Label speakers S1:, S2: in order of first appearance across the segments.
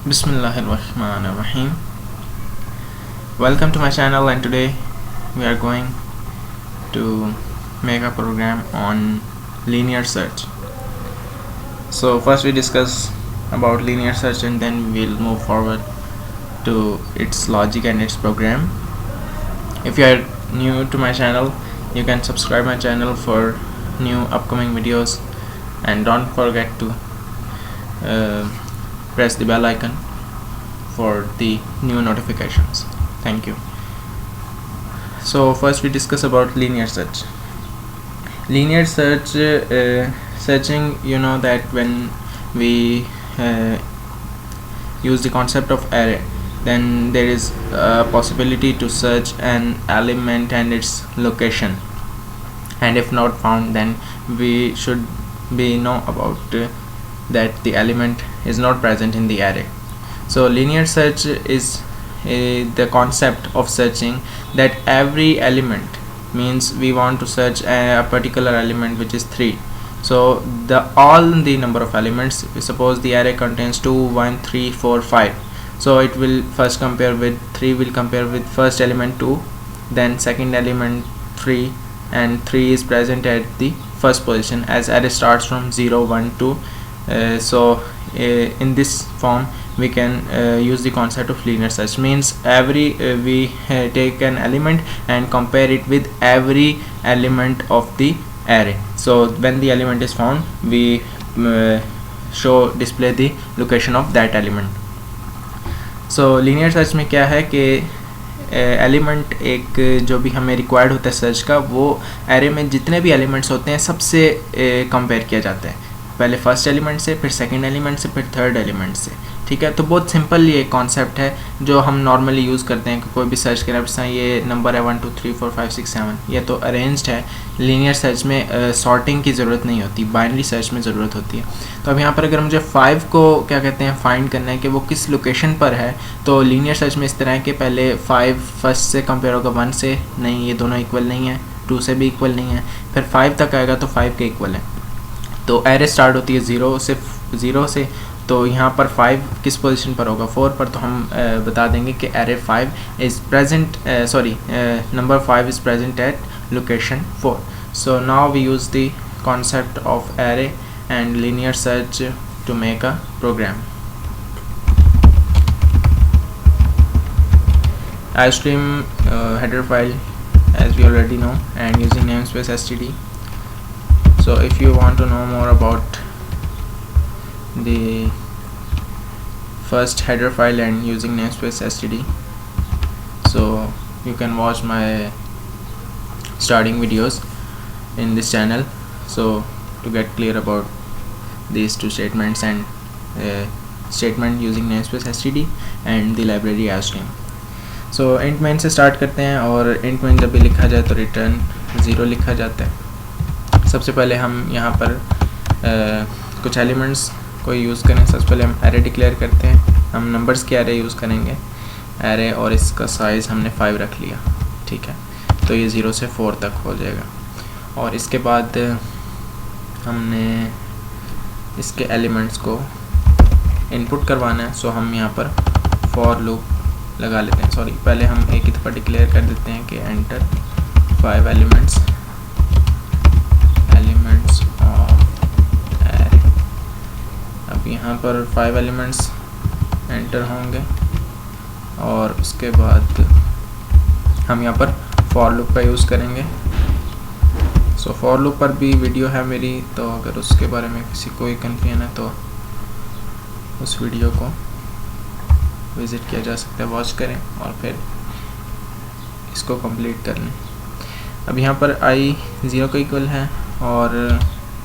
S1: Bismillahirrahmanirrahim. Welcome to my channel, and today we are going to make a program on linear search. So first we discuss about linear search and then we'll move forward to its logic and its program. If you are new to my channel, you can subscribe my channel for new upcoming videos, and don't forget to press the bell icon for the new notifications. Thank you. So first we discuss about linear search. Linear search searching, you know that when we use the concept of array, then there is a possibility to search an element and its location, and if not found, then we should be know about that the element is not present in the array. So linear search is the concept of searching that every element, means we want to search a particular element which is 3. So all the number of elements, suppose the array contains 2, 1, 3, 4, 5. So it will first compare with 3, will compare with first element 2, then second element 3, and 3 is present at the first position as array starts from 0, 1, 2. In this form we can use the concept of linear search, means we take an element and compare it with every element of the array. So when the element is found, we display the location of that element. So linear search में क्या है कि element एक जो भी हमें required होता है सर्च का, वो एरे में जितने भी एलिमेंट्स होते हैं सबसे कंपेयर किया जाता है, पहले फर्स्ट एलिमेंट से, फिर सेकंड एलिमेंट से, फिर थर्ड एलिमेंट से. ठीक है, तो बहुत सिंपल ये कॉन्सेप्ट है जो हम नॉर्मली यूज़ करते हैं कि कोई भी सर्च करें. जैसे ये नंबर है 1 2 3 4 5 6 7, ये तो अरेंज्ड है. लीनियर सर्च में सॉर्टिंग की ज़रूरत नहीं होती, बाइनरी सर्च में ज़रूरत होती है. तो अब यहाँ पर अगर मुझे 5 को क्या कहते हैं फाइंड करना है कि वो किस लोकेशन पर है, तो लीनियर सर्च में इस तरह है कि पहले 5 फर्स्ट से कंपेयर होगा 1 से, नहीं ये दोनों इक्वल नहीं है, 2 से भी इक्वल नहीं है, फिर 5 तक आएगा तो 5 के इक्वल है. तो एरे स्टार्ट होती है 0 से, तो यहाँ पर 5 किस पोजीशन पर होगा, 4 पर. तो हम बता देंगे कि array 5 is present, number 5 is present at location 4. So now we use the concept of array and linear search to make a program. iStream header file, as we already know, and using namespace std. So if you want to know more about the first header file and using namespace std, so you can watch my starting videos in this channel, so to get clear about these two statements and statement using namespace std and the library iStream. So int main से start करते हैं, और int main जब भी लिखा जाए तो return 0 लिखा जाता है. सबसे पहले हम यहाँ पर कुछ एलिमेंट्स को यूज़ करें. सबसे पहले हम एरे डिक्लेयर करते हैं. हम नंबर्स के एरे यूज़ करेंगे एरे, और इसका साइज़ हमने 5 रख लिया. ठीक है, तो ये 0 से 4 तक हो जाएगा. और इसके बाद हमने इसके एलिमेंट्स को इनपुट करवाना है. सो हम यहाँ पर फॉर लूप लगा लेते हैं. सॉरी, पहले हम एक ही दफ़ा डिक्लेयर कर देते हैं कि एंटर 5 एलिमेंट्स ऑफ एरे. अब यहाँ पर 5 एलिमेंट्स एंटर होंगे, और उसके बाद हम यहाँ पर फॉर लूप का यूज़ करेंगे. सो फॉर लूप पर भी वीडियो है मेरी, तो अगर उसके बारे में किसी कोई कन्फ्यूजन है तो उस वीडियो को विज़िट किया जा सकता है, वॉच करें और फिर इसको कंप्लीट कर लें. अब यहाँ पर i 0 का इक्वल है, और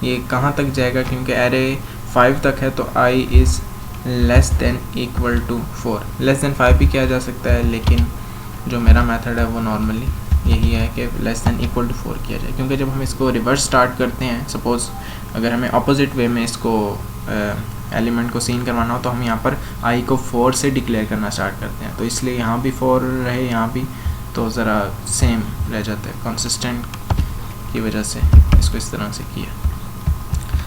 S1: ये कहाँ तक जाएगा, क्योंकि एरे 5 तक है, तो i is less than equal to 4. Less than 5 भी किया जा सकता है, लेकिन जो मेरा मेथड है वो नॉर्मली यही है कि लेस देन इक्वल टू 4 किया जाए. क्योंकि जब हम इसको रिवर्स स्टार्ट करते हैं, सपोज़ अगर हमें अपोजिट वे में इसको एलिमेंट को सीन करवाना हो, तो हम यहाँ पर i को 4 से डिक्लेयर करना स्टार्ट करते हैं. तो इसलिए यहाँ भी 4 रहे, यहाँ भी, तो ज़रा सेम रह जाता है, कंसिस्टेंट की वजह से इसको इस तरह से किया.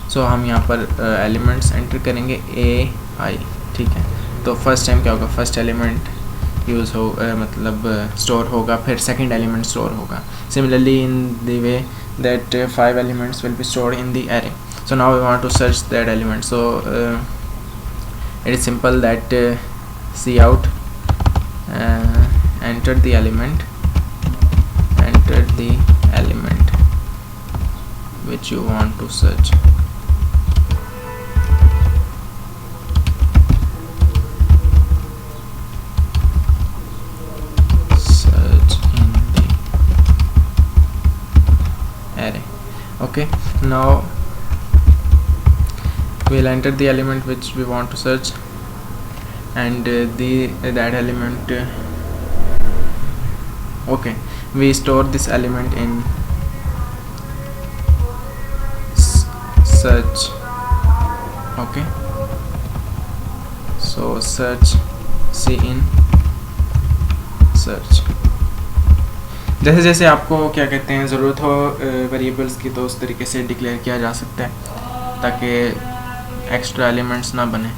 S1: सो हम यहाँ पर एलिमेंट्स एंटर करेंगे a i, ठीक है. तो फर्स्ट टाइम क्या होगा, फर्स्ट एलिमेंट यूज़ हो मतलब स्टोर होगा, फिर सेकंड एलिमेंट स्टोर होगा. Similarly in the way that 5 elements will be stored in the array. So now we want to search that element. So it is simple that cout enter the element which you want to search. Okay, now we'll enter the element which we want to search, and that element okay, we store this element in search. Okay, so search C in search. जैसे जैसे आपको क्या कहते हैं ज़रूरत हो variables की, तो उस तरीके से डिक्लेयर किया जा सकता है ताकि एक्स्ट्रा एलिमेंट्स ना बने.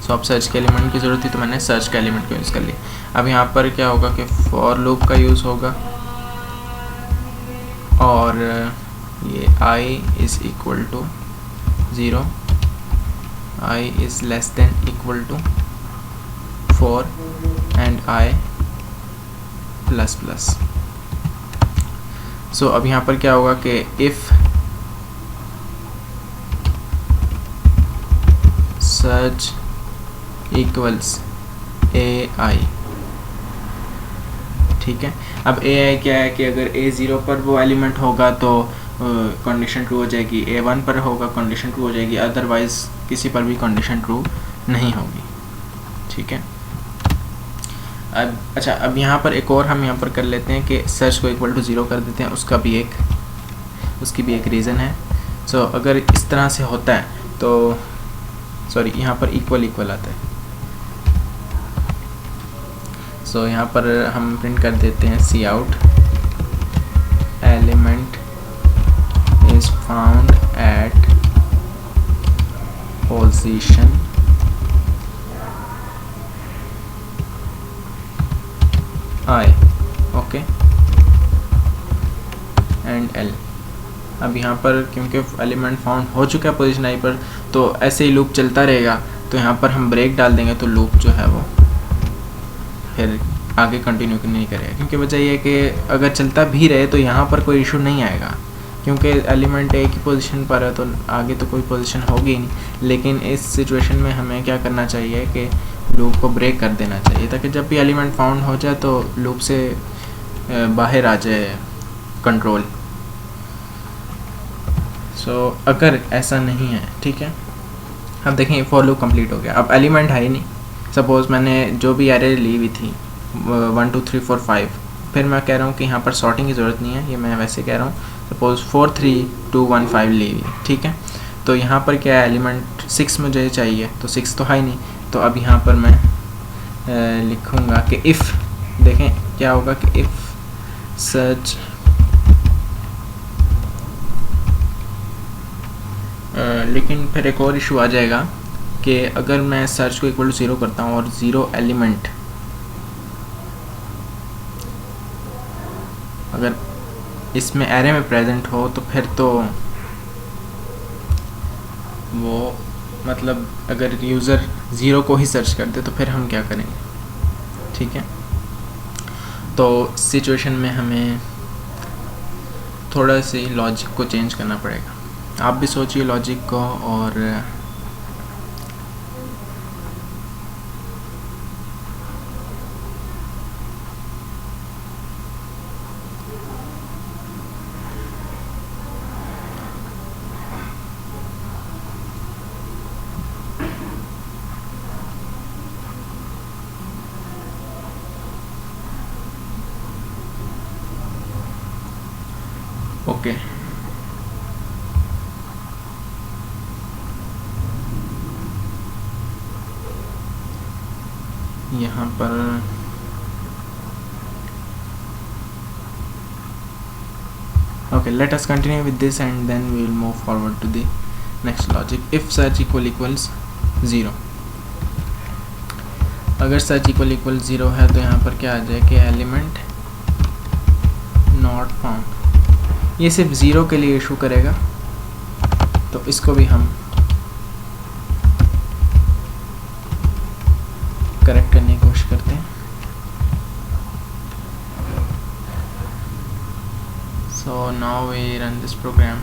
S1: सो अब सर्च के एलिमेंट की ज़रूरत थी तो मैंने सर्च का एलिमेंट को यूज़ कर लिया. अब यहाँ पर क्या होगा कि फॉर लूप का यूज़ होगा, और ये i is equal to 0, i is less than equal to 4 and i plus plus. So अब यहाँ पर क्या होगा कि इफ़ सर्च इक्वल्स ai. ठीक है, अब ai क्या है कि अगर a 0 पर वो एलिमेंट होगा तो कंडीशन ट्रू हो जाएगी, a 1 पर होगा कंडीशन ट्रू हो जाएगी, अदरवाइज किसी पर भी कंडीशन ट्रू नहीं होगी. ठीक है, अब अच्छा, अब यहाँ पर एक और हम यहाँ पर कर लेते हैं कि सर्च को इक्वल टू 0 कर देते हैं. उसकी भी एक रीज़न है. सो अगर इस तरह से होता है तो सॉरी, यहाँ पर इक्वल आता है. सो यहाँ पर हम प्रिंट कर देते हैं cout element is found at position I. Okay, and L. अब यहाँ पर क्योंकि एलिमेंट फाउंड हो चुका है पोजीशन I पर, तो ऐसे ही लूप चलता रहेगा. तो यहाँ पर हम ब्रेक डाल देंगे तो लूप जो है वो फिर आगे कंटिन्यू नहीं करेगा, क्योंकि वजह ये है कि अगर चलता भी रहे तो यहाँ पर कोई इशू नहीं आएगा, क्योंकि एलिमेंट एक ही पोजीशन पर है तो आगे तो कोई पोजीशन होगी नहीं. लेकिन इस सिचुएशन में हमें क्या करना चाहिए कि लूप को ब्रेक कर देना चाहिए, ताकि जब भी एलिमेंट फाउंड हो जाए तो लूप से बाहर आ जाए कंट्रोल. सो अगर ऐसा नहीं है, ठीक है, अब देखें फॉर लूप कंप्लीट हो गया. अब एलिमेंट है ही नहीं. सपोज़ मैंने जो भी एरे ली हुई थी 1 2 3 4 5, फिर मैं कह रहा हूँ कि यहाँ पर सॉर्टिंग की ज़रूरत नहीं है, ये मैं वैसे कह रहा हूँ. सपोज़ 4 3 2 1 5 ली हुई, ठीक है. तो यहाँ पर क्या है, एलिमेंट 6 मुझे चाहिए, तो 6 तो है ही नहीं. तो अब यहाँ पर मैं लिखूँगा कि इफ़, देखें क्या होगा कि इफ़ सर्च लेकिन फिर एक और इशू आ जाएगा कि अगर मैं सर्च को इक्वल टू 0 करता हूँ और 0 एलिमेंट अगर इसमें एरे में प्रेजेंट हो, तो फिर तो वो मतलब अगर यूज़र 0 को ही सर्च कर दे तो फिर हम क्या करेंगे. ठीक है, तो सिचुएशन में हमें थोड़ा सी लॉजिक को चेंज करना पड़ेगा. आप भी सोचिए लॉजिक को, और ओके. यहाँ पर okay, let us continue with this and then we will move forward to the next logic. If search equals 0, अगर सच इक्वल इक्वल 0 है तो यहाँ पर क्या आ जाए कि एलिमेंट नॉट फाउंड। ये सिर्फ 0 के लिए इशू करेगा, तो इसको भी हम करेक्ट करने की कोशिश करते हैं। So now we run this program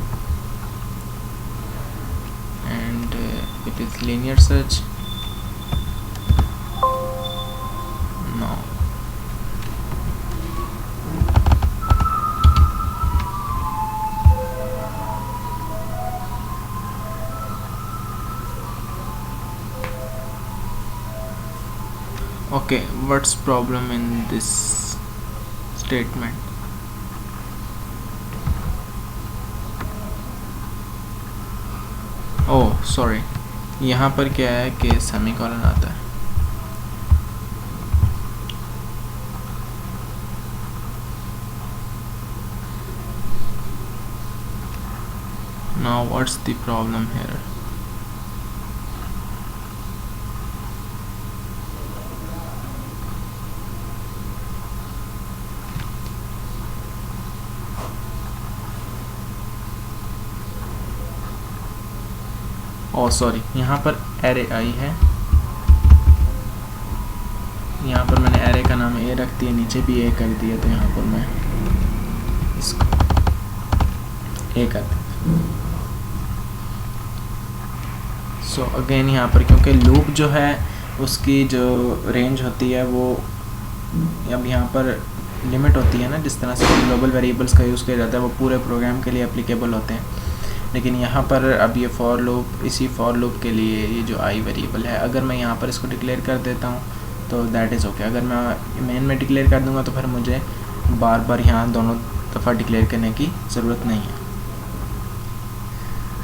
S1: and it is linear search. No. Okay, what's problem in this statement? Oh sorry, यहाँ पर क्या है कि सेमीकोलन आता है। Now what's the problem here? Oh sorry, यहाँ पर एरे आई है, यहाँ पर मैंने एरे का नाम ए रख दिया, नीचे भी ए कर दिया, तो यहाँ पर मैं इसको ए कर दिया। सो अगेन यहाँ पर क्योंकि लूप जो है उसकी जो रेंज होती है वो अब यहाँ पर लिमिट होती है ना, जिस तरह से ग्लोबल वेरिएबल्स का यूज़ किया जाता है वो पूरे प्रोग्राम के लिए एप्लीकेबल होते हैं। लेकिन यहाँ पर अब ये फॉर लूप, इसी फॉर लूप के लिए ये जो आई वेरिएबल है, अगर मैं यहाँ पर इसको डिक्लेयर कर देता हूँ तो दैट इज़ ओके। अगर मैं मेन में डिक्लेयर कर दूँगा तो फिर मुझे बार बार यहाँ दोनों दफ़ा डिक्लेयर करने की ज़रूरत नहीं है।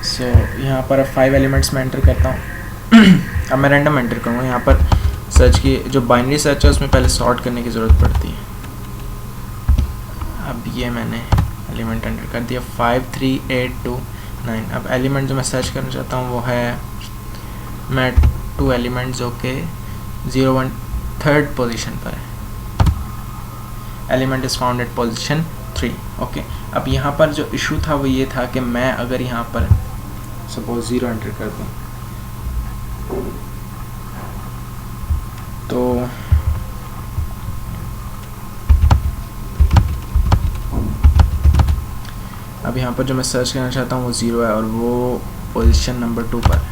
S1: सो यहाँ पर अब 5 एलिमेंट्स में एंटर करता हूँ। अब मैं रैंडम एंटर करूँगा। यहाँ पर सर्च की जो बाइनरी सर्च है उसमें पहले सॉर्ट करने की ज़रूरत पड़ती है। अब ये मैंने एलिमेंट एंटर कर दिया 5 3 8 2 9। अब एलिमेंट जो मैं सर्च करना चाहता हूँ वो है, मैं 2 एलिमेंट जो कि 0 1 3rd पोजीशन पर है। Element is found at position 3। Okay, अब यहाँ पर जो इशू था वो ये था कि मैं अगर यहाँ पर सपोज 0 एंटर कर दूँ तो अब यहाँ पर जो मैं सर्च करना चाहता हूँ वो 0 है और वो पोजीशन नंबर 2 पर है।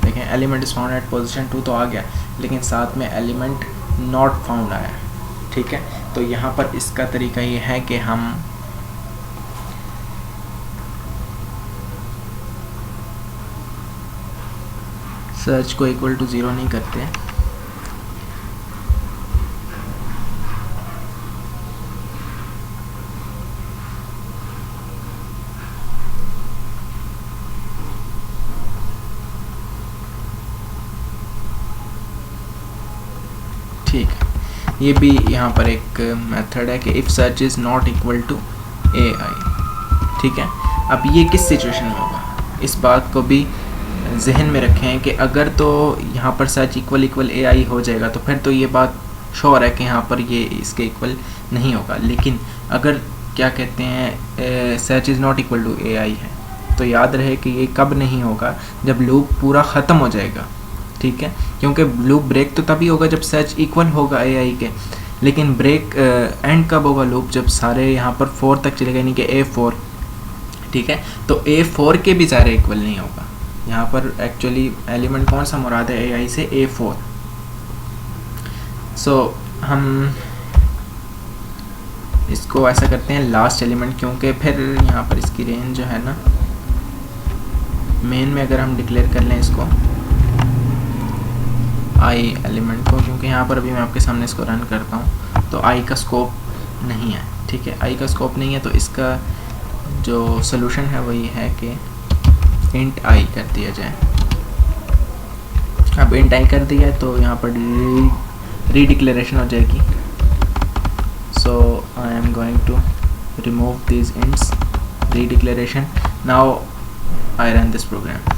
S1: देखें, element is found at position 2 तो आ गया, लेकिन साथ में एलिमेंट नॉट फाउंड आया। ठीक है, तो यहाँ पर इसका तरीका ये है कि हम सर्च को इक्वल टू 0 नहीं करते, ठीक है। ये भी यहाँ पर एक मेथड है कि if search is not equal to AI। ठीक है, अब ये किस सिचुएशन में होगा, इस बात को भी जहन में रखें कि अगर तो यहाँ पर सर्च इक्वल इक्वल AI हो जाएगा तो फिर तो ये बात श्योर है कि यहाँ पर ये इसके इक्वल नहीं होगा। लेकिन अगर क्या कहते हैं search is not equal to AI है तो याद रहे कि ये कब नहीं होगा, जब लूप पूरा ख़त्म हो जाएगा। ठीक है, क्योंकि लूप ब्रेक तो तभी होगा जब सर्च इक्वल होगा AI के, लेकिन ब्रेक एंड कब होगा लूप, जब सारे यहाँ पर 4 तक चलेगा, यानी कि A4। ठीक है, तो A4 के भी सारे इक्वल नहीं होगा। यहाँ पर एक्चुअली एलिमेंट कौन सा मुराद है AI से, A4। सो हम इसको ऐसा करते हैं लास्ट एलिमेंट, क्योंकि फिर यहाँ पर इसकी रेंज जो है ना, मेन में अगर हम डिक्लेयर कर लें इसको आई एलिमेंट को, क्योंकि यहाँ पर अभी मैं आपके सामने इसको रन करता हूँ तो आई का स्कोप नहीं है। ठीक है, आई का स्कोप नहीं है, तो इसका जो सलूशन है वो ये है कि इंट आई कर दिया जाए। अब इंट आई कर दिया है तो यहाँ पर रीडिक्लेरेशन हो जाएगी। So I am going to remove this ints, redeclaration. Now I run this program.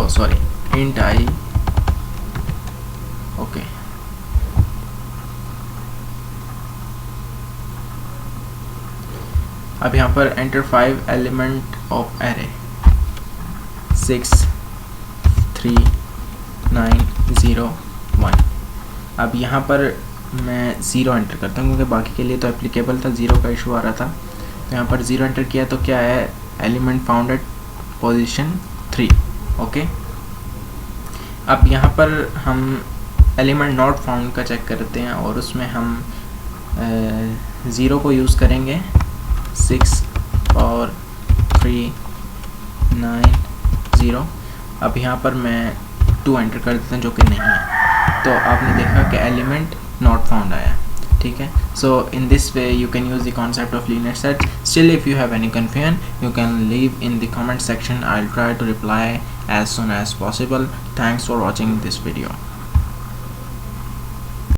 S1: Sorry, int I, okay. अब यहाँ पर एंटर 5 एलिमेंट ऑफ एरे 6 3 9 0 1। अब यहाँ पर मैं 0 एंटर करता हूँ क्योंकि बाकी के लिए तो एप्लीकेबल था, 0 का इशू आ रहा था। तो यहाँ पर 0 एंटर किया तो क्या है, element found at position 3, okay. अब यहाँ पर हम एलिमेंट नॉट फाउंड का चेक करते हैं और उसमें हम 0 को यूज़ करेंगे, 6 और 3 9 0। अब यहाँ पर मैं 2 एंटर कर देता हूँ जो कि नहीं है, तो आपने देखा कि एलिमेंट नॉट फाउंड आया, ठीक है। So in this way you can use the concept of linear search. Still if you have any confusion you can leave in the comment section. I'll try to reply as soon as possible. Thanks for watching this video.